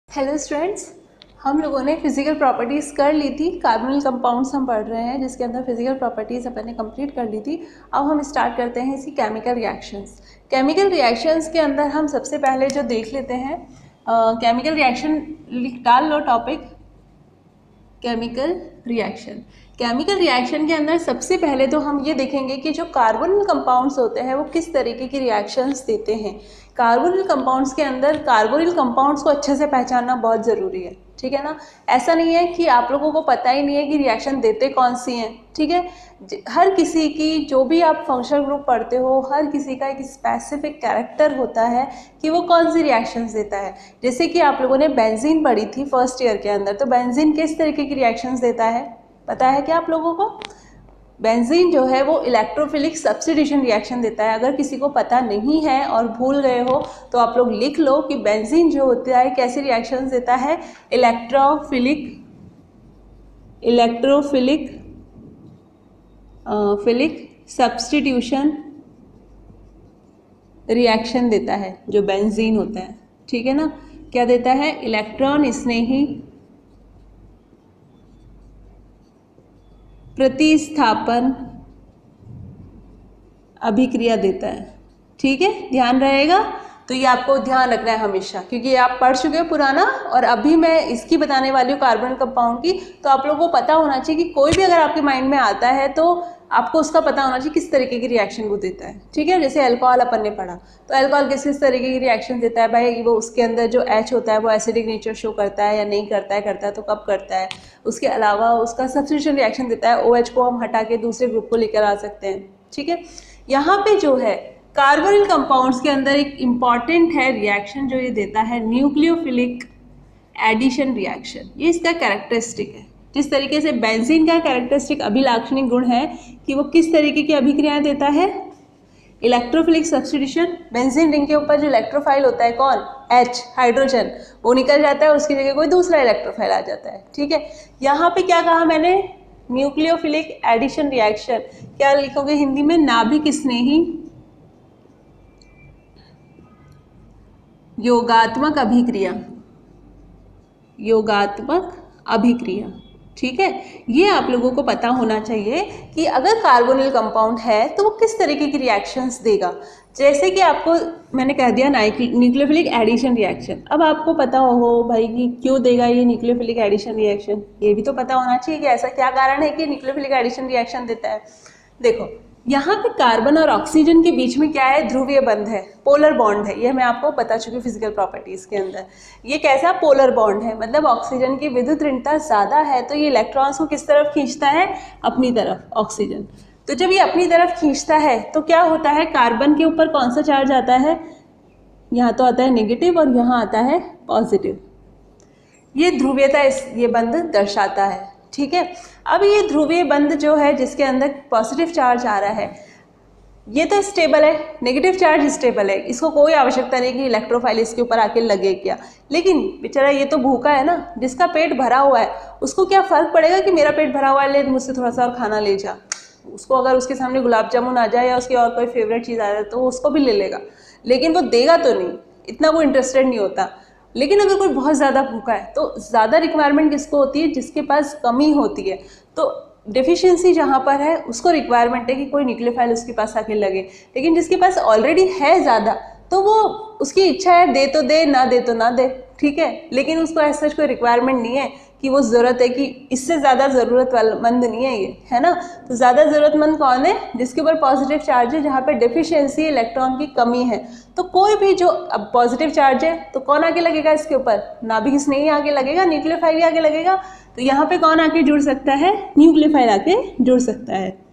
Hello students, हम लोगों ने फिजिकल प्रॉपर्टीज़ कर ली थी। कार्बोनिल कंपाउंड्स हम पढ़ रहे हैं जिसके अंदर फिजिकल प्रॉपर्टीज़ अपन ने कंप्लीट कर ली थी। अब हम स्टार्ट करते हैं इसकी केमिकल रिएक्शंस। केमिकल रिएक्शंस के अंदर हम सबसे पहले जो देख लेते हैं केमिकल रिएक्शन, डाल लो topic chemical reaction. Chemical reaction के अंदर सबसे पहले तो हम ये देखेंगे कि जो कार्बोनिल कंपाउंड्स होते हैं वो किस तरीके की रिएक्शंस देते हैं। कार्बोनिल कंपाउंड्स के अंदर कार्बोनिल कंपाउंड्स को अच्छे से पहचानना बहुत ज़रूरी है, ठीक है ना। ऐसा नहीं है कि आप लोगों को पता ही नहीं है कि रिएक्शन देते कौन सी हैं, ठीक है। हर किसी की, जो भी आप फंक्शनल ग्रुप पढ़ते हो, हर किसी का एक स्पेसिफिक कैरेक्टर होता है कि वो कौन सी रिएक्शंस देता है। जैसे कि आप लोगों ने बेंजीन पढ़ी थी फर्स्ट ईयर के अंदर, तो बेंजीन किस तरीके की रिएक्शंस देता है पता है क्या आप लोगों को? बेंजीन जो है वो इलेक्ट्रोफिलिक सब्स्टिट्यूशन रिएक्शन देता है। अगर किसी को पता नहीं है और भूल गए हो तो आप लोग लिख लो कि बेंजीन जो होता है कैसी रिएक्शंस देता है, इलेक्ट्रोफिलिक सब्स्टिट्यूशन रिएक्शन देता है जो बेंजीन होता है, ठीक है ना। क्या देता है? इलेक्ट्रॉन स्नेही प्रतिस्थापन अभिक्रिया देता है, ठीक है, ध्यान रहेगा। तो ये आपको ध्यान रखना है हमेशा, क्योंकि ये आप पढ़ चुके हो पुराना और अभी मैं इसकी बताने वाली हूँ कार्बन कंपाउंड की। तो आप लोगों को पता होना चाहिए कि कोई भी अगर आपके माइंड में आता है तो आपको उसका पता होना चाहिए किस तरीके की रिएक्शन वो देता है, ठीक है। जैसे अल्कोहल अपन ने पढ़ा, तो अल्कोहल किस किस तरीके की रिएक्शन देता है भाई, वो उसके अंदर जो H होता है वो एसिडिक नेचर शो करता है या नहीं करता है, करता है तो कब करता है। उसके अलावा उसका सब्स्टिट्यूशन रिएक्शन देता है, OH को हम हटा के दूसरे ग्रुप को लेकर आ सकते हैं, ठीक है। यहाँ पे जो है कार्बोनिल कंपाउंड्स के अंदर एक इम्पॉर्टेंट है रिएक्शन जो ये देता है, न्यूक्लियोफिलिक एडिशन रिएक्शन। ये इसका कैरेक्टरिस्टिक है। जिस तरीके से बेंजीन का कैरेक्टरिस्टिक अभिलाक्षणिक गुण है कि वो किस तरीके की अभिक्रियाएं देता है, इलेक्ट्रोफिलिक सब्स्टिट्यूशन। बेंजीन रिंग के ऊपर जो इलेक्ट्रोफाइल होता है कौन? H, हाइड्रोजन, वो निकल जाता है, उसकी जगह कोई दूसरा इलेक्ट्रोफाइल आ जाता है, ठीक है। यहाँ पे क्या कहा मैंने? Nucleophilic addition reaction. क्या लिखोगे हिंदी में? नाभिक स्नेही योगात्मक अभिक्रिया, ठीक है। ये आप लोगों को पता होना चाहिए कि अगर कार्बोनिल कंपाउंड है तो वो किस तरीके की रिएक्शंस देगा। जैसे कि आपको मैंने कह दिया न्यूक्लियोफिलिक एडिशन रिएक्शन। अब आपको पता हो भाई कि क्यों देगा ये न्यूक्लियोफिलिक एडिशन रिएक्शन, ये भी तो पता होना चाहिए कि ऐसा क्या कारण है कि न्यूक्लियोफिलिक एडिशन रिएक्शन देता है। देखो, यहाँ पे कार्बन और ऑक्सीजन के बीच में क्या है? ध्रुवीय बंध है, पोलर बॉन्ड है। ये मैं आपको बता चुकी हूँ फिजिकल प्रॉपर्टीज के अंदर। ये कैसा पोलर बॉन्ड है? मतलब ऑक्सीजन की विद्युत ऋणता ज़्यादा है तो ये इलेक्ट्रॉन्स को किस तरफ खींचता है? अपनी तरफ, ऑक्सीजन। तो जब ये अपनी तरफ खींचता है तो क्या होता है? कार्बन के ऊपर कौन सा चार्ज आता है? यहाँ तो आता है नेगेटिव और यहाँ आता है पॉजिटिव। ये ध्रुवीयता ये बंध दर्शाता है, ठीक है। अब ये ध्रुवीय बंध जो है जिसके अंदर पॉजिटिव चार्ज आ रहा है, ये तो स्टेबल है, नेगेटिव चार्ज स्टेबल है, इसको कोई आवश्यकता नहीं कि इलेक्ट्रोफाइल इसके ऊपर आके लगे क्या। लेकिन बेचारा ये तो भूखा है ना, जिसका पेट भरा हुआ है उसको क्या फर्क पड़ेगा कि मेरा पेट भरा हुआ है, ले मुझसे थोड़ा सा और खाना ले जा। उसको अगर उसके सामने गुलाब जामुन आ जाए या उसकी और कोई फेवरेट चीज़ आ जाए तो वो उसको भी ले लेगा, लेकिन वो देगा तो नहीं, इतना वो इंटरेस्टेड नहीं होता। लेकिन अगर कोई बहुत ज़्यादा भूखा है तो ज़्यादा रिक्वायरमेंट किसको होती है? जिसके पास कमी होती है। तो डेफिशिएंसी जहाँ पर है उसको रिक्वायरमेंट है कि कोई न्यूक्लियोफाइल उसके पास आके लगे। लेकिन जिसके पास ऑलरेडी है ज़्यादा तो वो उसकी इच्छा है, दे तो दे, ना दे तो ना दे, ठीक है। लेकिन उसको ऐसा कोई रिक्वायरमेंट नहीं है कि वो ज़रूरत है कि इससे ज़्यादा ज़रूरतमंद नहीं है ये, है ना। तो ज़्यादा ज़रूरतमंद कौन है? जिसके ऊपर पॉजिटिव चार्ज है, जहाँ पे डेफिशिएंसी इलेक्ट्रॉन की कमी है। तो कोई भी जो अब पॉजिटिव चार्ज है तो कौन आके लगेगा इसके ऊपर? नाभिक स्नेही आके लगेगा, न्यूक्लियोफाइल आके लगेगा। तो यहाँ पे कौन आके जुड़ सकता है? न्यूक्लियोफाइल आके जुड़ सकता है,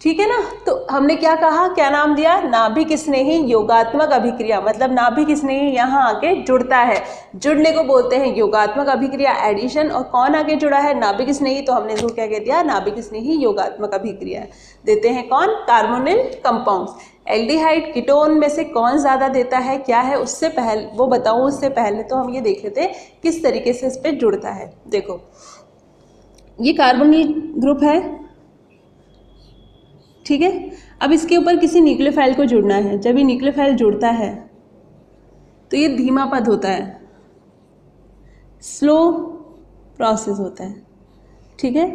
ठीक है ना। तो हमने क्या कहा, क्या नाम दिया? नाभिक स्नेही योगात्मक अभिक्रिया। मतलब नाभिक स्नेही यहाँ आके जुड़ता है, जुड़ने को बोलते हैं योगात्मक अभिक्रिया, एडिशन। और कौन आके जुड़ा है? नाभिक स्नेही। तो हमने इसको क्या कह दिया? नाभिक स्नेही योगात्मक अभिक्रिया देते हैं कौन? Carbonyl compounds. एल्डिहाइड कीटोन में से कौन ज़्यादा देता है, क्या है, उससे पहले वो बताऊँ, उससे पहले तो हम ये देख लेते हैं किस तरीके से इस पर जुड़ता है। देखो, ये कार्बोनिल ग्रुप है, ठीक है। अब इसके ऊपर किसी न्यूक्लियोफाइल को जुड़ना है। जब ये न्यूक्लियोफाइल जुड़ता है तो ये धीमा पद होता है, स्लो प्रोसेस होता है, ठीक है।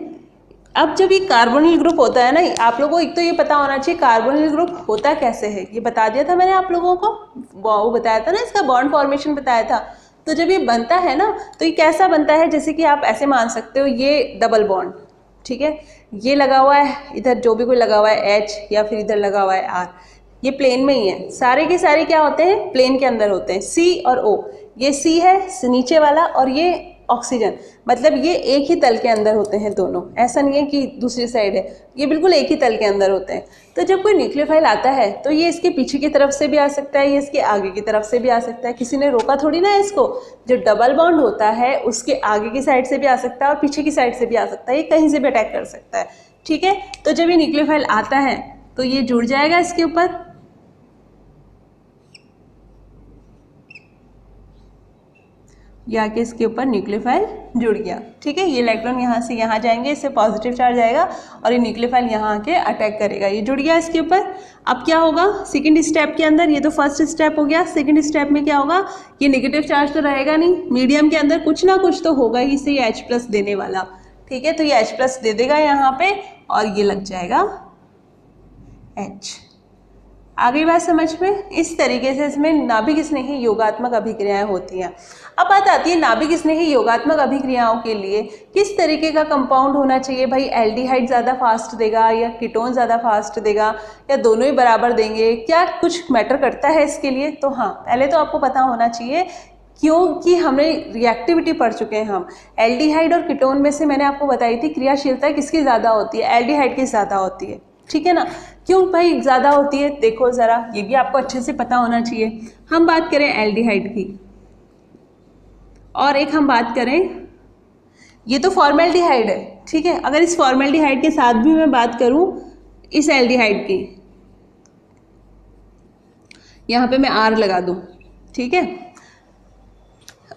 अब जब ये कार्बोनिल ग्रुप होता है ना, आप लोगों को एक तो ये पता होना चाहिए कार्बोनिल ग्रुप होता कैसे है, ये बता दिया था मैंने आप लोगों को, वो बताया था ना, इसका बॉन्ड फॉर्मेशन बताया था। तो जब ये बनता है ना तो ये कैसा बनता है, जैसे कि आप ऐसे मान सकते हो, ये डबल बॉन्ड, ठीक है, ये लगा हुआ है इधर, जो भी कोई लगा हुआ है H, या फिर इधर लगा हुआ है R, ये प्लेन में ही है, सारे के सारे क्या होते हैं, प्लेन के अंदर होते हैं, C और O। ये C है नीचे वाला, और ये ऑक्सीजन, मतलब ये एक ही तल के अंदर होते हैं दोनों, ऐसा नहीं है कि दूसरी साइड है, ये बिल्कुल एक ही तल के अंदर होते हैं। तो जब कोई न्यूक्लियोफाइल आता है तो ये इसके पीछे की तरफ से भी आ सकता है, ये इसके आगे की तरफ से भी आ सकता है, किसी ने रोका थोड़ी ना है इसको। जो डबल बॉन्ड होता है उसके आगे की साइड से भी आ सकता है और पीछे की साइड से भी आ सकता है, ये कहीं से भी अटैक कर सकता है, ठीक है। तो जब ये न्यूक्लियोफाइल आता है तो ये जुड़ जाएगा इसके ऊपर, या कि इसके ऊपर न्यूक्लियोफाइल जुड़ गया, ठीक है। ये इलेक्ट्रॉन यहाँ से यहाँ जाएंगे, इससे पॉजिटिव चार्ज आएगा और ये न्यूक्लियोफाइल यहाँ आके अटैक करेगा, ये जुड़ गया इसके ऊपर। अब क्या होगा सेकंड स्टेप के अंदर, ये तो फर्स्ट स्टेप हो गया, सेकंड स्टेप में क्या होगा, ये नेगेटिव चार्ज तो रहेगा नहीं, मीडियम के अंदर कुछ ना कुछ तो होगा ही, इसे ये H+ देने वाला, ठीक है। तो ये H+ दे देगा यहाँ पे और ये लग जाएगा H। आ गई बात समझ में। इस तरीके से इसमें नाभिक स्नेही योगात्मक अभिक्रियाएं होती हैं। अब बात आती है नाभिक स्नेही योगात्मक अभिक्रियाओं के लिए किस तरीके का कंपाउंड होना चाहिए भाई, एल्डिहाइड ज़्यादा फास्ट देगा या कीटोन ज़्यादा फास्ट देगा या दोनों ही बराबर देंगे, क्या कुछ मैटर करता है इसके लिए? तो हाँ, पहले तो आपको पता होना चाहिए, क्योंकि हमें रिएक्टिविटी पढ़ चुके हैं हम, एल्डिहाइड और कीटोन में से मैंने आपको बताई थी क्रियाशीलता किसकी ज़्यादा होती है, एल्डिहाइड की ज़्यादा होती है, ठीक है ना। क्यों भाई ज़्यादा होती है, देखो ज़रा, ये भी आपको अच्छे से पता होना चाहिए। हम बात करें एल्डिहाइड की, और एक हम बात करें, ये तो फॉर्मेल्डिहाइड है, ठीक है। अगर इस फॉर्मेल्डिहाइड के साथ भी मैं बात करूं इस एल्डिहाइड की, यहाँ पे मैं R लगा दूं, ठीक है,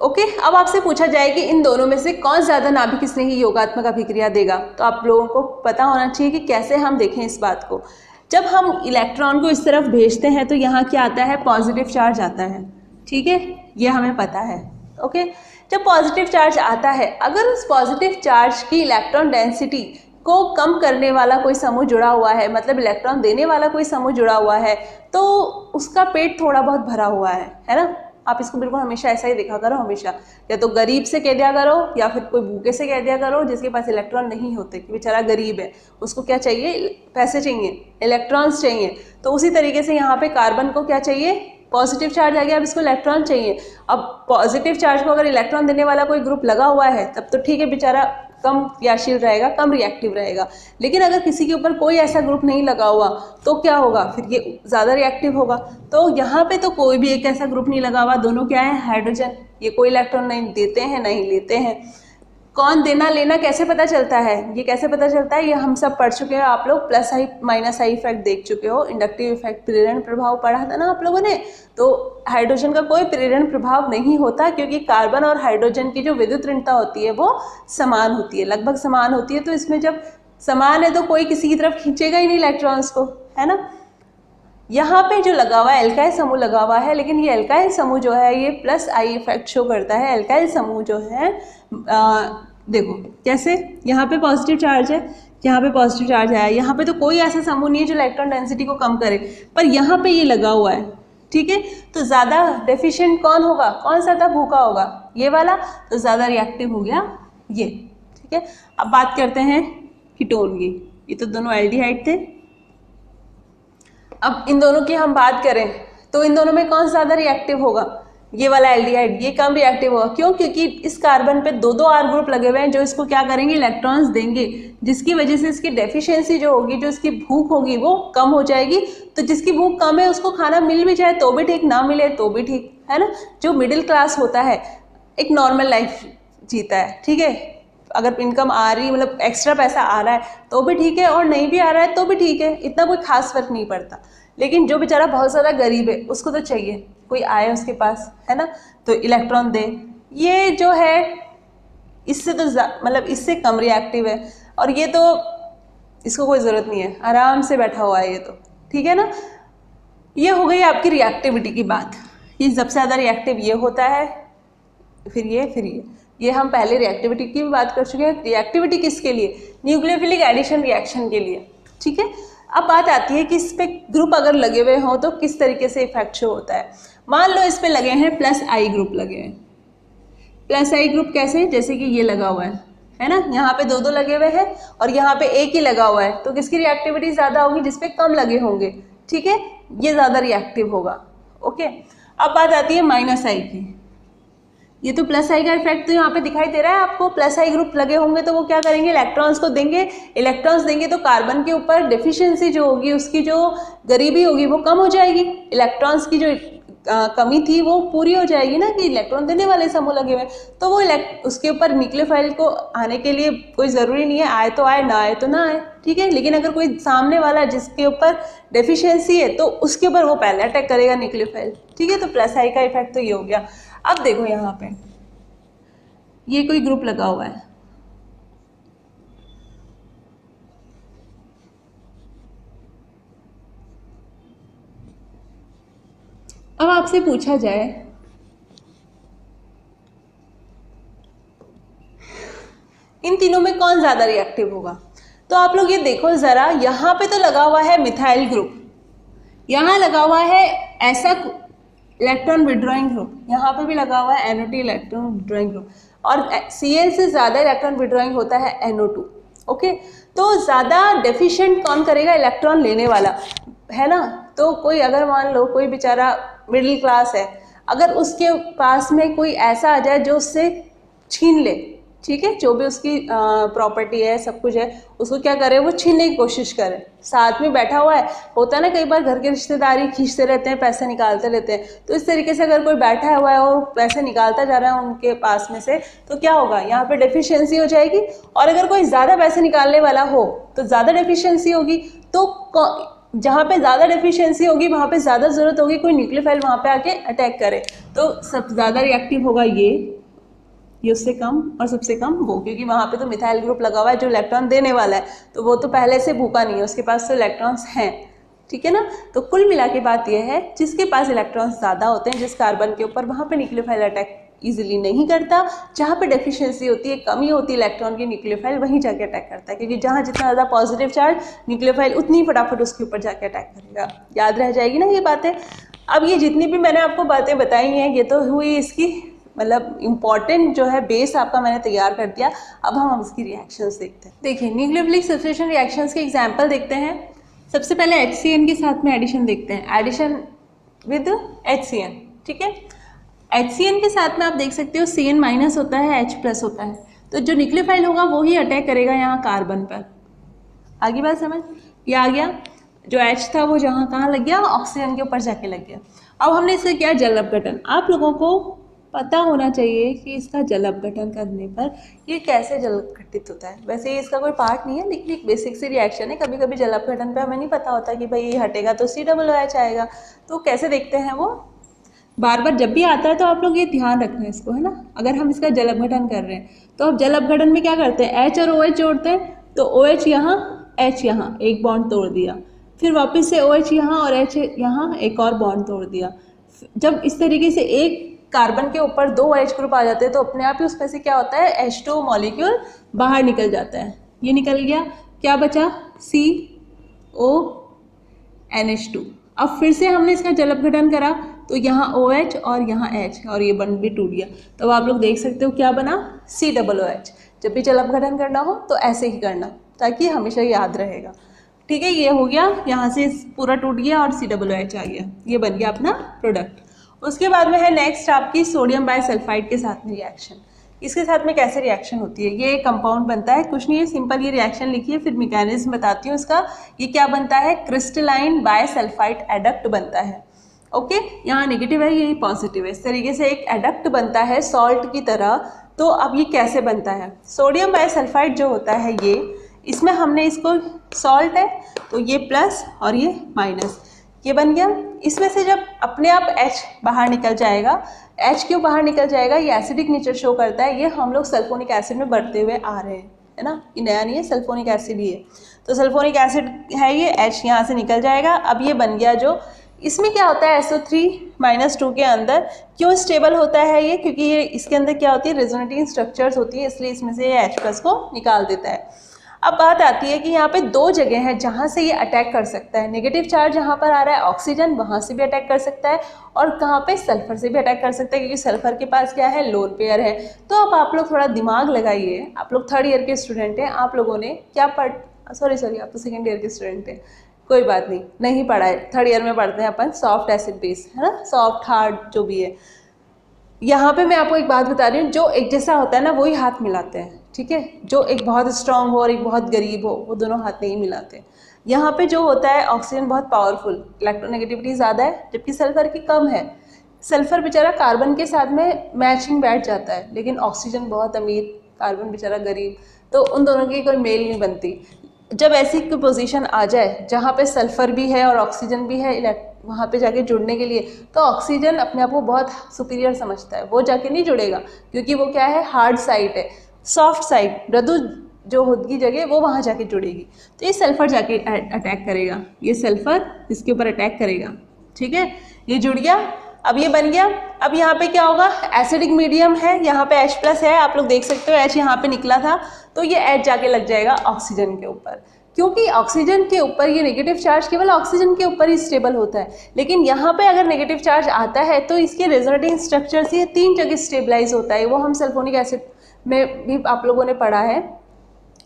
ओके। अब आपसे पूछा जाए कि इन दोनों में से कौन ज़्यादा नाभिक स्नेही योगात्मक अभिक्रिया देगा, तो आप लोगों को पता होना चाहिए कि कैसे हम देखें इस बात को। जब हम इलेक्ट्रॉन को इस तरफ भेजते हैं तो यहाँ क्या आता है, पॉजिटिव चार्ज आता है, ठीक है, ये हमें पता है, ओके। जब पॉजिटिव चार्ज आता है, अगर उस पॉजिटिव चार्ज की इलेक्ट्रॉन डेंसिटी को कम करने वाला कोई समूह जुड़ा हुआ है, मतलब इलेक्ट्रॉन देने वाला कोई समूह जुड़ा हुआ है, तो उसका पेट थोड़ा बहुत भरा हुआ है ना। आप इसको बिल्कुल हमेशा ऐसा ही देखा करो, हमेशा या तो गरीब से कह दिया करो या फिर कोई भूखे से कह दिया करो जिसके पास इलेक्ट्रॉन नहीं होते कि बेचारा गरीब है, उसको क्या चाहिए, पैसे चाहिए, इलेक्ट्रॉन्स चाहिए। तो उसी तरीके से यहाँ पे कार्बन को क्या चाहिए, पॉजिटिव चार्ज आ गया, अब इसको इलेक्ट्रॉन चाहिए। अब पॉजिटिव चार्ज को अगर इलेक्ट्रॉन देने वाला कोई ग्रुप लगा हुआ है तब तो ठीक है, बेचारा कम क्रियाशील रहेगा, कम रिएक्टिव रहेगा। लेकिन अगर किसी के ऊपर कोई ऐसा ग्रुप नहीं लगा हुआ तो क्या होगा, फिर ये ज़्यादा रिएक्टिव होगा। तो यहाँ पे तो कोई भी एक ऐसा ग्रुप नहीं लगा हुआ, दोनों क्या है, हाइड्रोजन, ये कोई इलेक्ट्रॉन नहीं देते हैं नहीं लेते हैं। कौन देना लेना कैसे पता चलता है, ये कैसे पता चलता है, ये हम सब पढ़ चुके हो, आप लोग plus I minus I effect देख चुके हो, इंडक्टिव इफेक्ट, प्रेरण प्रभाव पढ़ा था ना आप लोगों ने। तो हाइड्रोजन का कोई प्रेरण प्रभाव नहीं होता, क्योंकि कार्बन और हाइड्रोजन की जो विद्युत ऋणता होती है वो समान होती है, लगभग समान होती है। तो इसमें जब समान है तो कोई किसी की तरफ खींचेगा ही नहीं इलेक्ट्रॉन्स को, है ना। यहाँ पे जो लगा हुआ है एल्काइल समूह लगा हुआ है, लेकिन ये एल्काइल समूह जो है ये प्लस आई इफेक्ट शो करता है। एल्काइल समूह जो है देखो कैसे, यहाँ पे पॉजिटिव चार्ज है, यहाँ पे पॉजिटिव चार्ज आया, यहाँ पे तो कोई ऐसा समूह नहीं है जो इलेक्ट्रॉन डेंसिटी को कम करे, पर यहाँ पे ये लगा हुआ है, ठीक है। तो ज़्यादा डेफिशिएंट कौन होगा, कौन ज़्यादा भूखा होगा, ये वाला, तो ज़्यादा रिएक्टिव हो गया ये, ठीक है। अब बात करते हैं कीटोन की, ये तो दोनों एल्डिहाइड थे। अब इन दोनों की हम बात करें तो इन दोनों में कौन ज़्यादा रिएक्टिव होगा, ये वाला एल्डिहाइड, ये कम रिएक्टिव होगा। क्यों, क्योंकि इस कार्बन पे दो R ग्रुप लगे हुए हैं जो इसको क्या करेंगे, इलेक्ट्रॉन्स देंगे, जिसकी वजह से इसकी डेफिशिएंसी जो होगी, जो इसकी भूख होगी वो कम हो जाएगी। तो जिसकी भूख कम है उसको खाना मिल भी जाए तो भी ठीक, ना मिले तो भी ठीक, है ना। जो मिडिल क्लास होता है एक नॉर्मल लाइफ जीता है, ठीक है। अगर इनकम आ रही, मतलब एक्स्ट्रा पैसा आ रहा है तो भी ठीक है, और नहीं भी आ रहा है तो भी ठीक है, इतना कोई खास फर्क नहीं पड़ता। लेकिन जो बेचारा बहुत ज़्यादा गरीब है उसको तो चाहिए कोई आए उसके पास, है ना, तो इलेक्ट्रॉन दे। ये जो है इससे तो मतलब इससे कम रिएक्टिव है, और ये तो इसको कोई ज़रूरत नहीं है, आराम से बैठा हुआ है ये तो, ठीक है ना। ये हो गई आपकी रिएक्टिविटी की बात, ये सबसे ज़्यादा रिएक्टिव ये होता है, फिर ये ये हम पहले रिएक्टिविटी की भी बात कर चुके हैं। रिएक्टिविटी किसके लिए? न्यूक्लियोफिलिक एडिशन रिएक्शन के लिए, ठीक है। अब बात आती है कि इस पे ग्रुप अगर लगे हुए हों तो किस तरीके से इफेक्ट शो होता है। मान लो इस पे लगे हैं प्लस आई ग्रुप लगे हैं। प्लस आई ग्रुप कैसे? जैसे कि ये लगा हुआ है ना, यहाँ पे दो दो लगे हुए हैं और यहाँ पे एक ही लगा हुआ है, तो किसकी रिएक्टिविटी ज़्यादा होगी? जिसपे कम लगे होंगे, ठीक है, ये ज़्यादा रिएक्टिव होगा। ओके, अब बात आती है माइनस आई की। ये तो प्लस आई का इफेक्ट तो यहाँ पे दिखाई दे रहा है आपको। प्लस आई ग्रुप लगे होंगे तो वो क्या करेंगे? इलेक्ट्रॉन्स को देंगे। इलेक्ट्रॉन्स देंगे तो कार्बन के ऊपर डेफिशिएंसी जो होगी, उसकी जो गरीबी होगी वो कम हो जाएगी। इलेक्ट्रॉन्स की जो कमी थी वो पूरी हो जाएगी ना, कि इलेक्ट्रॉन देने वाले समूह लगे हुए, तो वो उसके ऊपर न्यूक्लियोफाइल को आने के लिए कोई ज़रूरी नहीं है, आए तो आए, ना आए तो ना आए, ठीक है। लेकिन अगर कोई सामने वाला जिसके ऊपर डेफिशिएंसी है तो उसके ऊपर वो पहले अटैक करेगा न्यूक्लियोफाइल, ठीक है। तो प्लस आई का इफेक्ट तो ये हो गया। अब देखो यहाँ पे ये कोई ग्रुप लगा हुआ है, अब आपसे पूछा जाए इन तीनों में कौन ज्यादा रिएक्टिव होगा, तो आप लोग ये देखो जरा, यहाँ पे तो लगा हुआ है मिथाइल ग्रुप, यहाँ लगा हुआ है ऐसा इलेक्ट्रॉन विड्रॉइंग ग्रुप, यहाँ पे भी लगा हुआ है NO2 इलेक्ट्रॉन विड्रॉइंग ग्रुप, और Cl से ज़्यादा इलेक्ट्रॉन विड्रॉइंग होता है NO2। ओके, तो ज़्यादा डेफिशिएंट कौन करेगा? इलेक्ट्रॉन लेने वाला, है ना। तो कोई अगर मान लो कोई बेचारा मिडिल क्लास है, अगर उसके पास में कोई ऐसा आ जाए जो उससे छीन ले, ठीक है, जो भी उसकी प्रॉपर्टी है, सब कुछ है, उसको क्या करे? वो छीनने की कोशिश करे। साथ में बैठा हुआ है, होता है ना कई बार घर के रिश्तेदारी खींचते रहते हैं, पैसे निकालते रहते हैं, तो इस तरीके से अगर कोई बैठा हुआ है और पैसे निकालता जा रहा है उनके पास में से, तो क्या होगा? यहाँ पे डेफिशिएंसी हो जाएगी। और अगर कोई ज़्यादा पैसे निकालने वाला हो तो ज़्यादा डेफिशिएंसी होगी। तो जहाँ पे ज़्यादा डेफिशिएंसी होगी वहाँ पे ज़्यादा ज़रूरत होगी कोई न्यूक्लियोफाइल वहाँ पे आके अटैक करे, तो सब ज़्यादा रिएक्टिव होगा ये उससे कम और सबसे कम वो, क्योंकि वहाँ पे तो मिथाइल ग्रुप लगा हुआ है जो इलेक्ट्रॉन देने वाला है, तो वो तो पहले से भूखा नहीं है, उसके पास तो इलेक्ट्रॉन्स हैं, ठीक है ना। तो कुल मिला के बात यह है, जिसके पास इलेक्ट्रॉन्स ज़्यादा होते हैं जिस कार्बन के ऊपर, वहाँ पे न्यूक्लियोफाइल अटैक इजीली नहीं करता। जहाँ पे डेफिशिएंसी होती है, कमी होती है इलेक्ट्रॉन की, न्यूक्लियोफाइल वहीं जाके अटैक करता है, क्योंकि जहाँ जितना ज़्यादा पॉजिटिव चार्ज, न्यूक्लियोफाइल उतनी फटाफट उसके ऊपर जाके अटैक करेगा। याद रह जाएगी ना ये बातें। अब ये जितनी भी मैंने आपको बातें बताई हैं, ये तो हुई इसकी मतलब इम्पॉर्टेंट जो है बेस आपका मैंने तैयार कर दिया। अब हम इसकी रिएक्शंस देखते हैं। देखिए, न्यूक्लियोफिलिक सब्स्टिट्यूशन रिएक्शंस के एग्जांपल देखते हैं। सबसे पहले HCN के साथ में एडिशन देखते हैं, एडिशन विद HCN, ठीक है। HCN के साथ में आप देख सकते हो Cn माइनस होता है, H प्लस होता है, तो जो न्यूक्लियोफाइल होगा वो ही अटैक करेगा यहाँ कार्बन पर। आगे बात समझ? ये आ गया, जो H था वो जहाँ कहाँ लग गया? ऑक्सीजन के ऊपर जाके लग गया। अब हमने इससे किया जल अपघटन। आप लोगों को पता होना चाहिए कि इसका जल अपघटन करने पर ये कैसे जल अपघटित होता है। वैसे ये इसका कोई पार्ट नहीं है, लेकिन एक बेसिक सी रिएक्शन है। कभी कभी जल अपघटन पे हमें नहीं पता होता कि भाई ये हटेगा तो COOH आएगा, तो कैसे देखते हैं वो बार बार जब भी आता है, तो आप लोग ये ध्यान रखना इसको, है ना। अगर हम इसका जल अपघटन कर रहे हैं तो अब जल अपघटन में क्या करते हैं? H और OH जोड़ते हैं, तो OH यहाँ, H यहाँ, एक बॉन्ड तोड़ दिया, फिर वापस से OH यहाँ और H यहाँ, एक और बॉन्ड तोड़ दिया। जब इस तरीके से एक कार्बन के ऊपर 2 H ग्रुप आ जाते हैं तो अपने आप ही उसमें से क्या होता है? H2 मॉलिक्यूल बाहर निकल जाता है। ये निकल गया, क्या बचा? CONH2। अब फिर से हमने इसका जल अपघटन करा तो यहाँ OH और यहाँ H, और ये बंद भी टूट गया। तो आप लोग देख सकते हो क्या बना? COOH। जब भी जल अपघटन करना हो तो ऐसे ही करना, ताकि हमेशा याद रहेगा, ठीक है। ये हो गया, यहाँ से पूरा टूट गया और COOH आ गया, ये बन गया अपना प्रोडक्ट। उसके बाद में है नेक्स्ट आपकी सोडियम बाइसल्फाइड के साथ में रिएक्शन। इसके साथ में कैसे रिएक्शन होती है? ये कंपाउंड बनता है, कुछ नहीं है, सिंपल ये रिएक्शन लिखिए, फिर मैकेनिज्म बताती हूँ इसका। ये क्या बनता है? क्रिस्टलाइन बाइसल्फाइड एडक्ट बनता है। ओके, यहाँ नेगेटिव है, ये पॉजिटिव है। इस तरीके से एक एडक्ट बनता है सॉल्ट की तरह। तो अब ये कैसे बनता है? सोडियम बाइसल्फाइड जो होता है ये, इसमें हमने इसको सॉल्ट है तो ये प्लस और ये माइनस, ये बन गया। इसमें से जब अपने आप H बाहर निकल जाएगा, H क्यों बाहर निकल जाएगा? ये एसिडिक नेचर शो करता है। ये हम लोग सल्फोनिक एसिड में बढ़ते हुए आ रहे हैं, है ना, ये नया नहीं है, सल्फोनिक एसिड ही है। तो सल्फोनिक एसिड है ये, H यहाँ से निकल जाएगा। अब ये बन गया जो इसमें क्या होता है SO3-2 के अंदर क्यों स्टेबल होता है ये, क्योंकि ये इसके अंदर क्या होती है रेजोनेटिंग स्ट्रक्चर्स होती है, इसलिए इसमें से ये H+ को निकाल देता है। अब बात आती है कि यहाँ पे दो जगह है जहाँ से ये अटैक कर सकता है। नेगेटिव चार्ज जहाँ पर आ रहा है ऑक्सीजन, वहाँ से भी अटैक कर सकता है, और कहाँ पे सल्फर से भी अटैक कर सकता है, क्योंकि सल्फर के पास क्या है लोन पेयर है। तो अब आप लोग थोड़ा दिमाग लगाइए, आप लोग 3rd ईयर के स्टूडेंट हैं, आप लोगों ने क्या सॉरी आप तो 2nd ईयर के स्टूडेंट हैं, कोई बात नहीं पढ़ा है, 3rd ईयर में पढ़ते हैं अपन सॉफ्ट एसिड बेस, है ना, सॉफ्ट हार्ड जो भी है। यहाँ पे मैं आपको एक बात बता रही हूँ, जो एक जैसा होता है ना वही हाथ मिलाते हैं, ठीक है। जो एक बहुत स्ट्रांग हो और एक बहुत गरीब हो वो दोनों हाथ नहीं मिलाते। यहाँ पे जो होता है ऑक्सीजन बहुत पावरफुल, इलेक्ट्रोनेगेटिविटी ज़्यादा है, जबकि सल्फर की कम है। सल्फर बेचारा कार्बन के साथ में मैचिंग बैठ जाता है, लेकिन ऑक्सीजन बहुत अमीर, कार्बन बेचारा गरीब, तो उन दोनों की कोई मेल नहीं बनती। जब ऐसी कोई पोजीशन आ जाए जहाँ पे सल्फर भी है और ऑक्सीजन भी है वहाँ पे जाके जुड़ने के लिए, तो ऑक्सीजन अपने आप को बहुत सुपीरियर समझता है, वो जाके नहीं जुड़ेगा, क्योंकि वो क्या है हार्ड साइड है, सॉफ्ट साइड मृदु जो होगी जगह वो वहाँ जाके जुड़ेगी। तो ये सल्फर जाके अटैक करेगा, ये सल्फर इसके ऊपर अटैक करेगा, ठीक है। ये जुड़ गया, अब ये बन गया। अब यहाँ पे क्या होगा, एसिडिक मीडियम है, यहाँ पे H+ है, आप लोग देख सकते हो H यहाँ पे निकला था, तो ये H जाके लग जाएगा ऑक्सीजन के ऊपर, क्योंकि ऑक्सीजन के ऊपर ये नेगेटिव चार्ज केवल ऑक्सीजन के ऊपर ही स्टेबल होता है। लेकिन यहाँ पे अगर नेगेटिव चार्ज आता है तो इसके रेजोनेटिंग स्ट्रक्चर से ये 3 जगह स्टेबलाइज होता है। वो हम सल्फोनिक एसिड में भी आप लोगों ने पढ़ा है,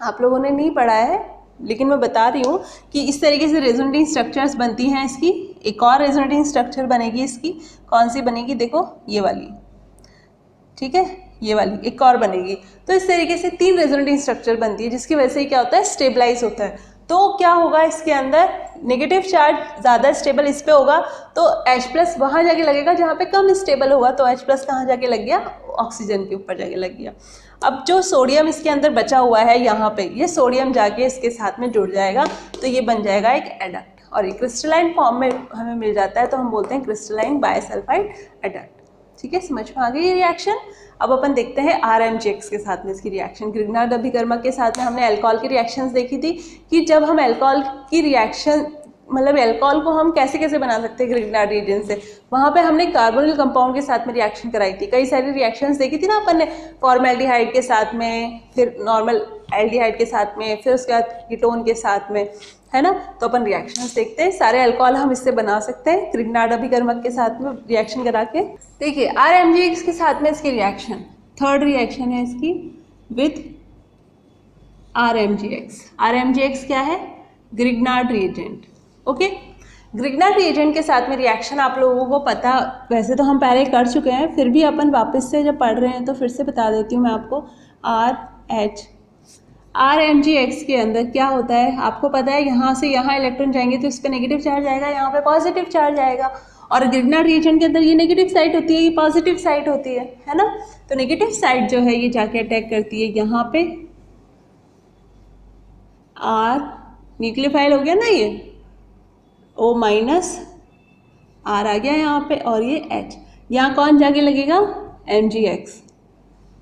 आप लोगों ने नहीं पढ़ा है, लेकिन मैं बता रही हूँ कि इस तरीके से रेजोनेटिंग स्ट्रक्चर्स बनती हैं। इसकी एक और रेजोनेटिंग स्ट्रक्चर बनेगी, इसकी कौन सी बनेगी, देखो ये वाली, ठीक है, ये वाली एक और बनेगी। तो इस तरीके से 3 रेजोनेटिंग स्ट्रक्चर बनती है, जिसकी वजह से क्या होता है स्टेबलाइज होता है। तो क्या होगा इसके अंदर, नेगेटिव चार्ज ज़्यादा स्टेबल इस पे होगा, तो H+ वहाँ जाके लगेगा जहाँ पे कम स्टेबल होगा, तो H+ कहाँ जाके लग गया, ऑक्सीजन के ऊपर जाके लग गया। अब जो सोडियम इसके अंदर बचा हुआ है यहाँ पे, ये सोडियम जाके इसके साथ में जुड़ जाएगा, तो ये बन जाएगा एक एडक्ट, और ये क्रिस्टलाइन फॉर्म में हमें मिल जाता है, तो हम बोलते हैं क्रिस्टलाइन बायसल्फाइड एडक्ट। ठीक है, समझ में आ गई ये रिएक्शन। अब अपन देखते हैं RMGX के साथ में इसकी रिएक्शन। ग्रिग्नार्ड अभिकर्मक के साथ में हमने अल्कोहल की रिएक्शंस देखी थी कि जब हम अल्कोहल की रिएक्शन मतलब अल्कोहल को हम कैसे कैसे बना सकते हैं ग्रिग्नार्ड रिएजेंट से, वहाँ पे हमने कार्बोनिल कंपाउंड के साथ में रिएक्शन कराई थी। कई सारी रिएक्शंस देखी थी ना अपन ने, फॉर्मेल्डिहाइड के साथ में, फिर नॉर्मल एल्डिहाइड के साथ में, फिर उसके बाद कीटोन के साथ में, है ना। तो अपन रिएक्शंस देखते हैं, सारे अल्कोहल हम इससे बना सकते हैं ग्रिग्नार्ड अभिकर्मक के साथ में रिएक्शन करा के। देखिए RMGX के साथ में इसकी रिएक्शन, थर्ड रिएक्शन है इसकी विथ RMGX। RMGX क्या है, Grignard reagent. Okay, Grignard reagent के साथ में रिएक्शन आप लोगों को पता, वैसे तो हम पहले कर चुके हैं, फिर भी अपन वापस से जब पढ़ रहे हैं तो फिर से बता देती हूँ मैं आपको। RMGX के अंदर क्या होता है आपको पता है, यहाँ से यहाँ इलेक्ट्रॉन जाएंगे तो इस पर नेगेटिव चार्ज आएगा, यहाँ पे पॉजिटिव चार्ज आएगा, और ग्रिग्नार्ड रिएजेंट के अंदर ये नेगेटिव साइड होती है, ये पॉजिटिव साइड होती है ना। तो नेगेटिव साइड जो है ये जाके अटैक करती है यहाँ पे, R न्यूक्लियोफाइल हो गया ना, ये O- R आ गया यहाँ पे, और ये H, यहाँ कौन जाके लगेगा, MgX।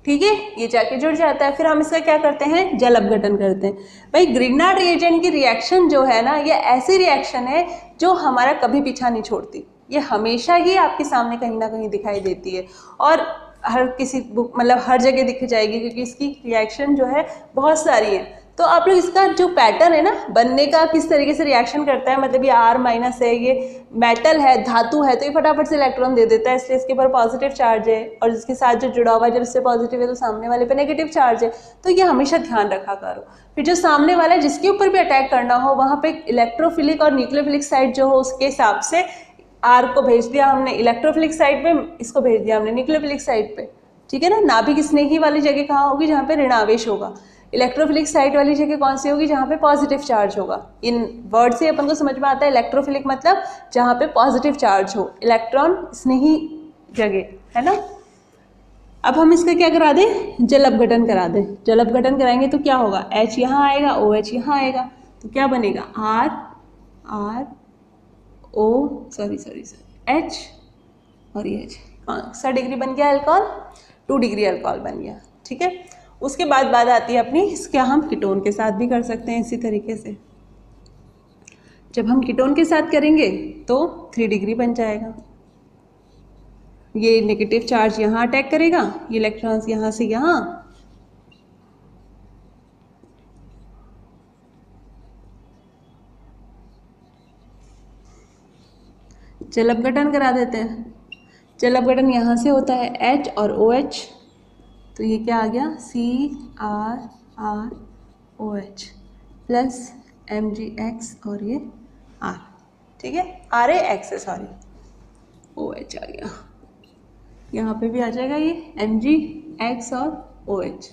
ठीक है, ये जाके जुड़ जाता है। फिर हम इसका क्या करते हैं, जल अपघटन करते हैं। भाई ग्रिग्नार्ड रिएजेंट की रिएक्शन जो है ना, ये ऐसी रिएक्शन है जो हमारा कभी पीछा नहीं छोड़ती, ये हमेशा ही आपके सामने कहीं ना कहीं दिखाई देती है, और हर किसी बुक मतलब हर जगह दिख जाएगी, क्योंकि इसकी रिएक्शन जो है बहुत सारी है। तो आप लोग इसका जो पैटर्न है ना बनने का, किस तरीके से रिएक्शन करता है, मतलब ये R- है, ये मेटल है, धातु है, तो ये फटाफट से इलेक्ट्रॉन दे देता है, इसलिए इसके ऊपर पॉजिटिव चार्ज है, और जिसके साथ जो जुड़ा हुआ है जब इससे पॉजिटिव है तो सामने वाले पे नेगेटिव चार्ज है। तो ये हमेशा ध्यान रखा करो। फिर जो सामने वाला है जिसके ऊपर भी अटैक करना हो, वहाँ पे इलेक्ट्रोफिलिक और न्यूक्लियोफिलिक साइड जो हो उसके हिसाब से R को भेज दिया हमने इलेक्ट्रोफिलिक साइड पे, इसको भेज दिया हमने न्यूक्लियोफिलिक साइड पे। ठीक है ना। नाभिक स्नेही वाली जगह कहाँ होगी, जहाँ पे ऋणावेश होगा। इलेक्ट्रोफिलिक साइड वाली जगह कौन सी होगी, जहाँ पे पॉजिटिव चार्ज होगा। इन वर्ड से अपन को समझ में आता है इलेक्ट्रोफिलिक मतलब जहाँ पे पॉजिटिव चार्ज हो, इलेक्ट्रॉन स्नेही जगह, है ना। अब हम इसका क्या करा दें, जल अपघटन करा दें। जल अपघटन कराएंगे तो क्या होगा, H यहाँ आएगा, OH यहाँ आएगा, तो क्या बनेगा, H और ये H। कौन सा डिग्री बन गया अल्कोहल, 2 डिग्री अल्कोहल बन गया। ठीक है। उसके बाद बात आती है अपनी, इसका हम कीटोन के साथ भी कर सकते हैं इसी तरीके से। जब हम कीटोन के साथ करेंगे तो 3 डिग्री बन जाएगा। ये नेगेटिव चार्ज यहाँ अटैक करेगा, ये इलेक्ट्रॉन्स यहाँ से यहाँ, चल अपघटन करा देते हैं। चल अपघटन यहाँ से होता है H और OH, तो ये क्या आ गया CrROH प्लस MgX और ये R, ठीक है, RaX है सॉरी, OH आ गया, यहाँ पे भी आ जाएगा ये MgX और OH,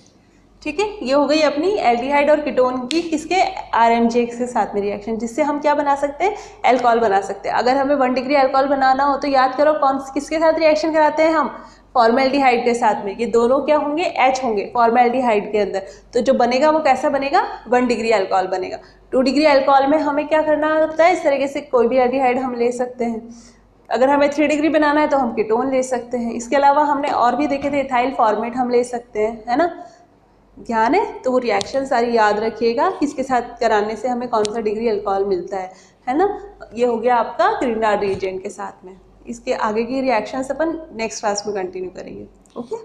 ठीक है। ये हो गई अपनी एल्डिहाइड और कीटोन की किसके RMgX के साथ में रिएक्शन, जिससे हम क्या बना सकते हैं, अल्कोहल बना सकते हैं। अगर हमें 1 डिग्री अल्कोहल बनाना हो तो याद करो कौन किसके साथ रिएक्शन कराते हैं हम, फॉर्मेल्डिहाइड के साथ में। ये दोनों क्या होंगे, H होंगे फॉर्मेल्डिहाइड के अंदर, तो जो बनेगा वो कैसा बनेगा, 1 डिग्री अल्कोहल बनेगा। 2 डिग्री अल्कोहल में हमें क्या करना होता है, इस तरीके से कोई भी एल्डिहाइड हम ले सकते हैं। अगर हमें 3 डिग्री बनाना है तो हम कीटोन ले सकते हैं। इसके अलावा हमने और भी देखे थे, इथाइल फॉर्मेट हम ले सकते हैं, है ना, ध्यान है। तो वो रिएक्शन सारी याद रखिएगा, किसके साथ कराने से हमें कौन सा डिग्री अल्कोहल मिलता है ना। ये हो गया आपका ग्रीनडार्ड रिएजेंट के साथ में। इसके आगे की रिएक्शंस अपन नेक्स्ट क्लास में कंटिन्यू करेंगे, ओके।